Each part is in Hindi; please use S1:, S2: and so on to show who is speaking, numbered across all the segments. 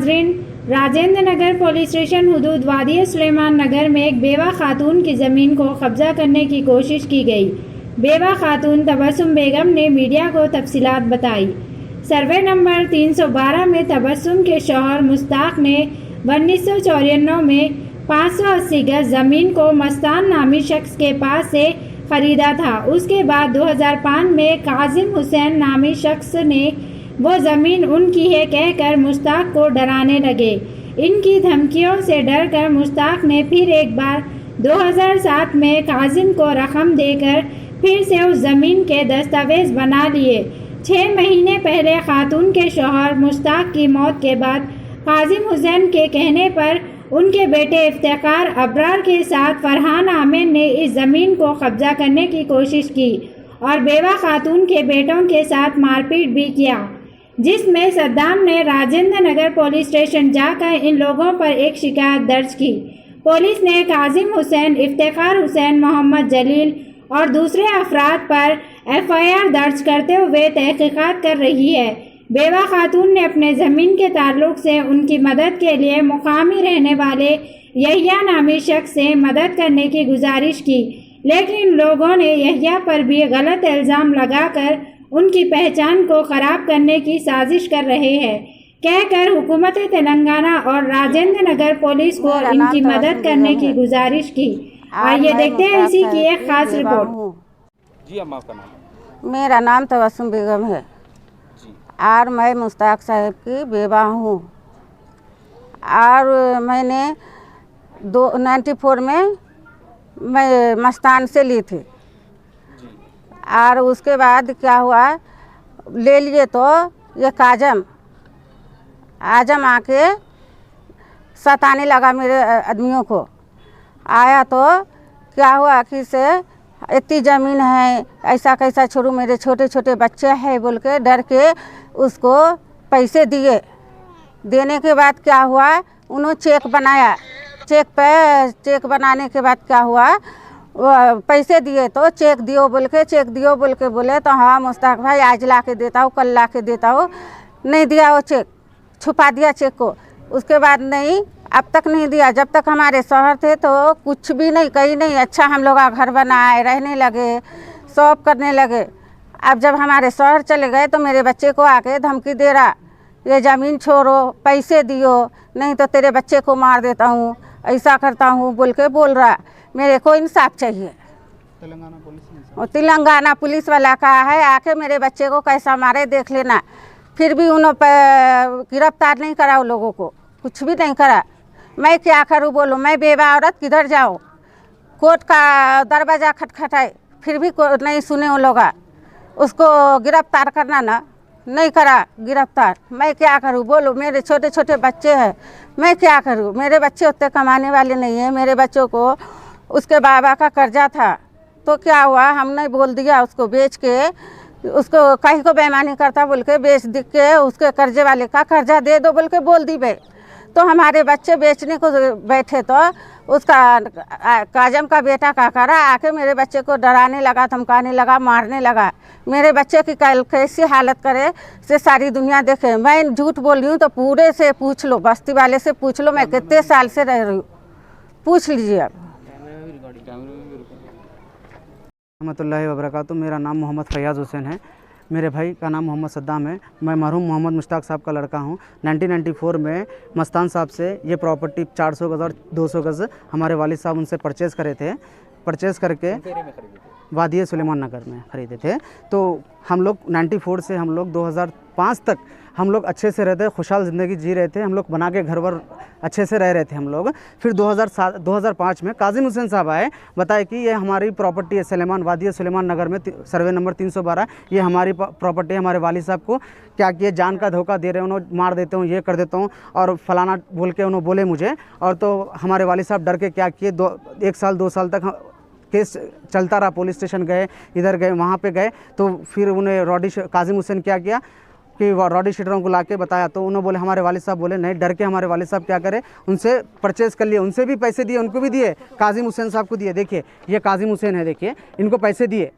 S1: नाजरीन, राजेंद्र नगर पुलिस स्टेशन हुदूद वादी सुलेमान नगर में एक बेवा खातून की ज़मीन को कब्जा करने की कोशिश की गई। बेवा खातून तबस्सुम बेगम ने मीडिया को तफसीलात बताई। सर्वे नंबर 312 में तबस्सुम के शौहर मुश्ताक ने 1994 में 580 गज ज़मीन को मस्तान नामी शख्स के पास से ख़रीदा था। उसके बाद 2005 में काजिम हुसैन नामी शख्स ने वो ज़मीन उनकी है कहकर मुश्ताक को डराने लगे। इनकी धमकियों से डरकर मुश्ताक ने फिर एक बार 2007 में काजिम को रकम देकर फिर से उस ज़मीन के दस्तावेज़ बना लिए। 6 महीने पहले खातून के शौहर मुश्ताक की मौत के बाद काजिम हुसैन के कहने पर उनके बेटे इफ्तिकार अबरार के साथ फरहान आमिर ने इस ज़मीन को कब्जा करने की कोशिश की और बेवा खातून के बेटों के साथ मारपीट भी किया, जिसमें सद्दाम ने राजेंद्र नगर पुलिस स्टेशन जाकर इन लोगों पर एक शिकायत दर्ज की। पुलिस ने काजिम हुसैन, इफ्तिकार हुसैन, मोहम्मद जलील और दूसरे अफराद पर FIR दर्ज करते हुए तहकीकात कर रही है। बेवा खातून ने अपने ज़मीन के ताल्लुक से उनकी मदद के लिए मुकामी रहने वाले यहिया नामी शख्स से मदद करने की गुजारिश की, लेकिन लोगों ने यहिया पर भी गलत इल्ज़ाम लगाकर उनकी पहचान को ख़राब करने की साजिश कर रहे हैं कहकर हुकूमत तेलंगाना और राजेंद्र नगर पुलिस को इनकी मदद करने की गुजारिश की। आइए देखते हैं इसी की एक खास रिपोर्ट।
S2: जी अम्मा, आपका नाम?
S3: मेरा नाम तबस्सुम बेगम है और मैं मुश्ताक साहब की बेवा हूँ और मैंने 94 में मैं मस्तान से ली थी और उसके बाद क्या हुआ, ले लिए तो ये आजम आके सताने लगा मेरे आदमियों को। आया तो क्या हुआ कि से इतनी ज़मीन है, ऐसा कैसा छोड़ू, मेरे छोटे छोटे बच्चे हैं बोल के डर के उसको पैसे दिए। देने के बाद क्या हुआ, उन्होंने चेक बनाया। चेक बनाने के बाद क्या हुआ, वो पैसे दिए तो चेक दियो बोल के बोले तो हाँ मुश्ताक भाई आज ला के देता हूँ, कल ला के देता हूँ। नहीं दिया वो चेक, छुपा दिया चेक को। उसके बाद नहीं, अब तक नहीं दिया। जब तक हमारे शौहर थे तो कुछ भी नहीं, कहीं नहीं। अच्छा हम लोग घर बनाए, रहने लगे, शॉप करने लगे। अब जब हमारे शौहर चले गए तो मेरे बच्चे को आके धमकी दे रहा, ये ज़मीन छोड़ो, पैसे दियो, नहीं तो तेरे बच्चे को मार देता हूँ, ऐसा करता हूँ बोल रहा। मेरे को इंसाफ चाहिए। तेलंगाना पुलिस वाला कहा है आके मेरे बच्चे को कैसा मारे देख लेना। फिर भी उन्होंने गिरफ्तार नहीं करा, उन लोगों को कुछ भी नहीं करा। मैं क्या करूँ बोलो, मैं बेवा औरत किधर जाऊँ? कोर्ट का दरवाज़ा खटखटाए फिर भी नहीं सुने उन लोग। उसको गिरफ्तार करना ना, नहीं करा गिरफ्तार। मैं क्या करूँ बोलो, मेरे छोटे छोटे बच्चे हैं, मैं क्या करूँ? मेरे बच्चे उतने कमाने वाले नहीं हैं। मेरे बच्चों को उसके बाबा का कर्जा था तो क्या हुआ, हमने बोल दिया उसको बेच के, उसको कहीं को बेईमानी करता बोल के बेच दिख के उसके कर्जे वाले का कर्जा दे दो बोल के बोल दी बे। तो हमारे बच्चे बेचने को बैठे तो उसका काजम का बेटा का करा आके मेरे बच्चे को डराने लगा, धमकाने लगा, मारने लगा। मेरे बच्चे की कैसी हालत करे से सारी दुनिया देखे। मैं झूठ बोल रही हूँ तो पूरे से पूछ लो, बस्ती वाले से पूछ लो, मैं कितने साल से रह रही हूँ, पूछ लीजिए अब।
S4: रहमतुल्लाहि व बरकातुहू। मेरा नाम मोहम्मद फैयाज़ हुसैन है। मेरे भाई का नाम मोहम्मद सद्दाम है। मैं मरहूम मोहम्मद मुश्ताक साहब का लड़का हूँ। 1994 में मस्तान साहब से ये प्रॉपर्टी 400 गज़ और 200 गज़ हमारे वालिद साहब उनसे परचेज़ करे थे। परचेज़ करके वादी सुलेमान नगर में ख़रीदे थे। तो हम लोग 94 से हम लोग 2005 तक हम लोग अच्छे से रहते, खुशहाल ज़िंदगी जी रहे थे। हम लोग बना के घर वर अच्छे से रह रहे थे हम लोग। फिर 2005 में काजिम हुसैन साहब आए, बताए कि ये हमारी प्रॉपर्टी है सुलेमान, वादी सुलेमान नगर में सर्वे नंबर 312, ये हमारी प्रॉपर्टी है। हमारे वालिद साहब को क्या किए, जान का धोखा दे रहे हैं, उन्होंने मार देता हूँ, ये कर देता हूँ और फलाना बोल के उन्होंने बोले मुझे। और तो हमारे वालिद साहब डर के क्या किए, 1 साल 2 साल तक केस चलता रहा। पुलिस स्टेशन गए, इधर गए, वहाँ पे गए। तो फिर उन्हें काजिम हुसैन क्या किया कि रॉडी शीटरों को लाके बताया। तो उन्होंने बोले, हमारे वालिद साहब बोले नहीं, डर के हमारे वालिद साहब क्या करे, उनसे परचेज़ कर लिए, उनसे भी पैसे दिए, उनको भी दिए, काजिम हुसैन साहब को दिए। देखिए ये काजिम हुसैन है, देखिए इनको पैसे दिए,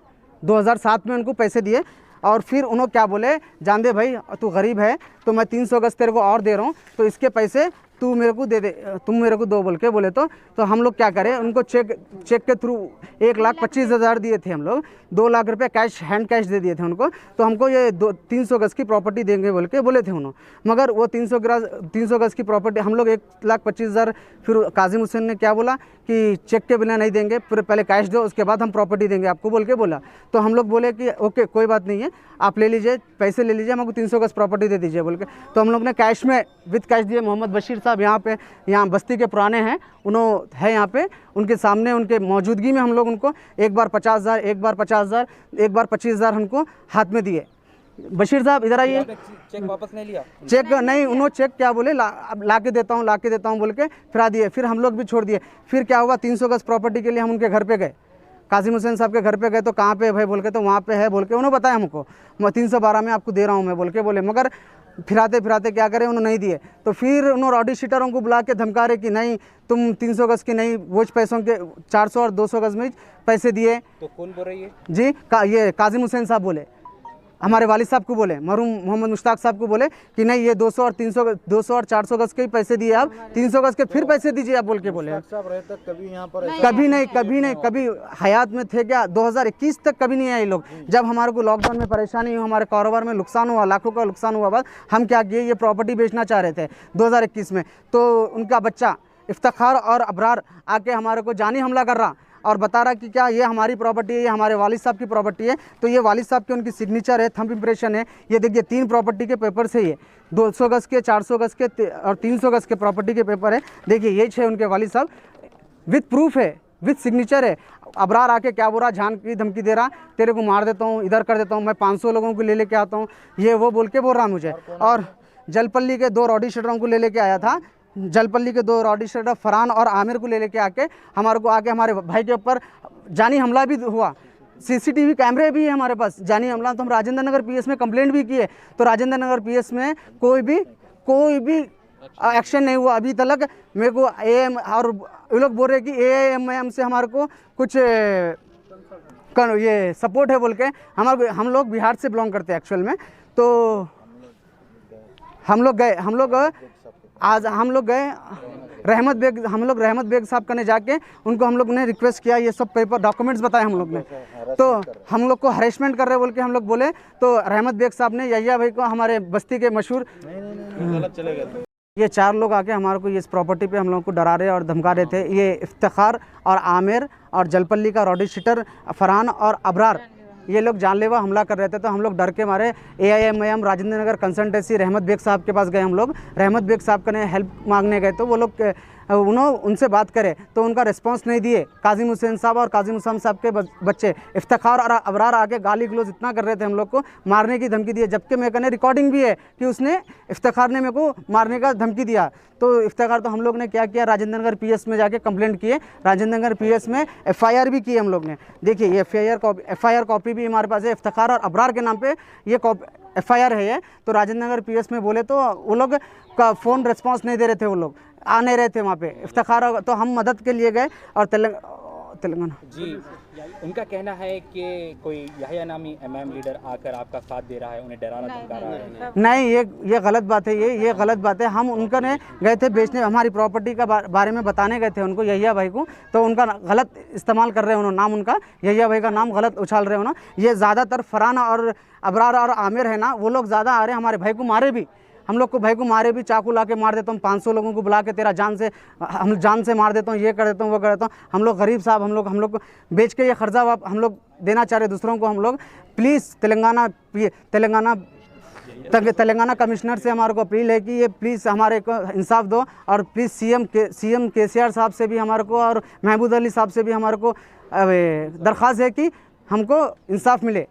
S4: 2007 में उनको पैसे दिए। और फिर उन्होंने क्या बोले, जान दे भाई तू गरीब है तो मैं 300 गज तेरे को और दे रहा हूँ, तो इसके पैसे तू मेरे को दे दे, तुम मेरे को दो बोल के बोले। तो हम लोग क्या करें, उनको चेक के थ्रू 1,25,000 दिए थे हम लोग, 2 लाख रुपए कैश, हैंड कैश दे दिए थे उनको। तो हमको ये 300 गज की प्रॉपर्टी देंगे बोल के बोले थे उन्होंने, मगर वो 300 गज की प्रॉपर्टी हम लोग 1,25,000, फिर काजिम हुसैन ने क्या बोला कि चेक के बिना नहीं देंगे, फिर पहले कैश दो उसके बाद हम प्रॉपर्टी देंगे आपको बोल के बोला। तो हम लोग बोले कि ओके कोई बात नहीं है, आप ले लीजिए, पैसे ले लीजिए, हमको 300 गज प्रॉपर्टी दे दीजिए बोल के। तो हम लोग ने कैश में विद कैश दिए। मोहम्मद बशीर साहब यहाँ बस्ती के पुराने हैं, उन्होंने है यहाँ पे, उनके सामने उनके मौजूदगी में हम लोग उनको एक बार 50,000, एक बार 50,000, एक बार 25,000 हमको हाथ में दिए। बशीर साहब इधर आइए।
S2: चेक वापस नहीं लिया?
S4: चेक नहीं, उन्होंने चेक क्या बोले, ला के देता हूँ बोल के फिरा दिए। फिर हम लोग भी छोड़ दिए। फिर क्या हुआ, 300 गज प्रॉपर्टी के लिए हम उनके घर पे गए, काजिम हुसैन साहब के घर पे गए। तो कहाँ पे है भाई बोल के, तो वहाँ पे है बोल के उन्होंने बताया हमको, मैं 312 में आपको दे रहा हूँ मैं बोल के बोले। मगर फिराते क्या करें, उन्होंने नहीं दिए। तो फिर उन्होंने ऑडी शीटरों को बुला के धमका रहे कि नहीं तुम 300 गज की नहीं, वो पैसों के 400 और 200 गज में पैसे दिए।
S2: तो कौन बोल रही है
S4: जी? ये काजिम हुसैन साहब बोले, हमारे वालिद साहब को बोले, मरहूम मोहम्मद मुश्ताक साहब को बोले कि नहीं ये 200 और 400 गज के ही पैसे दिए, आप 300 गज के फिर पैसे दीजिए आप बोल के बोले।
S5: कभी यहाँ पर
S4: कभी हयात में थे क्या? 2021 तक कभी नहीं आए लोग। जब हमारे को लॉकडाउन में परेशानी हुई, हमारे कारोबार में नुकसान हुआ, लाखों का नुकसान हुआ, बाद हम क्या किए, ये प्रॉपर्टी बेचना चाह रहे थे 2021 में। तो उनका बच्चा इफ्तिखार और अबरार आके हमारे को जानी हमला कर रहा और बता रहा कि क्या ये हमारी प्रॉपर्टी है, ये हमारे वालिद साहब की प्रॉपर्टी है। तो ये वालिद साहब की उनकी सिग्नेचर है, थंब इम्प्रेशन है। ये देखिए 3 प्रॉपर्टी के पेपर से, ये 200 गज के, 400 गज के और 300 गज के प्रॉपर्टी के पेपर है। देखिए ये 6 उनके वालिद साहब, विद प्रूफ है, विद सिग्नेचर है। अबरार आके क्या बोल रहा, जान की धमकी दे रहा, तेरे को मार देता हूँ, इधर कर देता हूँ, मैं 500 लोगों को ले लेके आता हूँ, ये वो बोल के बोल रहा मुझे। और जलपल्ली के 2 रॉडी शीटरों को ले लेके आया था, जलपल्ली के 2 रॉडी शीटर फरहान और आमिर को ले लेके आके हमारे भाई के ऊपर जानी हमला भी हुआ। सीसीटीवी कैमरे भी है हमारे पास, जानी हमला। तो हम राजेंद्र नगर पीएस में कंप्लेंट भी की है, तो राजेंद्र नगर पीएस में कोई भी एक्शन नहीं हुआ अभी तक। मेरे को एएम और ये लोग बोल रहे कि एएमएम से हमारे को कुछ ये सपोर्ट है बोल के। हम लोग बिहार से बिलोंग करते हैं एक्चुअल में। तो हम लोग गए रहमत बेग साहब कने जाके उनको हम लोग ने रिक्वेस्ट किया, ये सब पेपर डॉक्यूमेंट्स बताए हम लोग ने। तो हम लोग को हरेसमेंट कर रहे बोल के हम लोग बोले, तो रहमत बेग साहब ने यहिया भाई को, हमारे बस्ती के मशहूर, ये 4 लोग आके हमारे को इस प्रॉपर्टी पे हम लोगों को डरा रहे और धमका रहे थे। ये इफ्तिखार और आमिर और जलपल्ली का रॉडी शीटर फरहान और अबरार, ये लोग जानलेवा हमला कर रहे थे। तो हम लोग डर के मारे AIMIM राजेंद्र नगर कंसल्टेंसी रहमत बेग साहब के पास गए। हम लोग रहमत बेग साहब कने हेल्प मांगने गए, तो वो लोग उनसे बात करे तो उनका रिस्पांस नहीं दिए। काजिम हुसैन साहब और काजिम हुसैन साहब के बच्चे इफ्तिखार और अबरार आके गाली गलौज इतना कर रहे थे, हम लोग को मारने की धमकी दी। जबकि मेरे कने रिकॉर्डिंग भी है कि उसने इफ्तिखार ने मेरे को मारने का धमकी दिया। तो इफ्तिखार, तो हम लोग ने क्या किया, राजेंद्र नगर पीएस में जाके कंप्लेंट किए। राजेंद्र नगर पीएस में FIR भी की हम लोग ने। देखिए ये FIR कॉपी भी हमारे पास है, इफ्तिखार और अबरार के नाम पे ये FIR है ये। तो राजेंद्र नगर पीएस में बोले तो वो लोग का फ़ोन रिस्पांस नहीं दे रहे थे, वो लोग आ नहीं रहे थे वहाँ पे इफ्तिखार। तो हम मदद के लिए गए और तेलंगाना
S2: जी, उनका कहना है कि कोई यहिया नामी MM लीडर आकर आपका साथ दे रहा है, उन्हें डराना धमका रहा है।
S4: नहीं, ये गलत बात है। ये गलत बात है। हम उनका ने गए थे बेचने, हमारी प्रॉपर्टी का बारे में बताने गए थे उनको, यहिया भाई को। तो उनका गलत इस्तेमाल कर रहे हैं उन्होंने, नाम उनका यहिया भाई का नाम गलत उछाल रहे हो ना। ये ज़्यादातर फरहान और अबरार और आमिर है ना, वो लोग ज़्यादा आ रहे हैं। हमारे भाई को मारे भी, हम लोग को भाई को मारे भी, चाकू ला के मार देता हूँ, 500 लोगों को बुला के तेरा हम जान से मार देता हूँ, ये कर देता हूँ, वो कर देता हूँ। हम लोग गरीब साहब, हम लोग को बेच के ये खर्चा हम लोग देना चाह रहे दूसरों को। हम लोग प्लीज़ तेलंगाना कमिश्नर से हमारे को अपील है कि ये प्लीज़ हमारे को इंसाफ दो। और प्लीज़ CM KCR साहब से भी हमारे को और महमूद अली साहब से भी हमारे को दरख्वास्त है कि हमको इंसाफ मिले।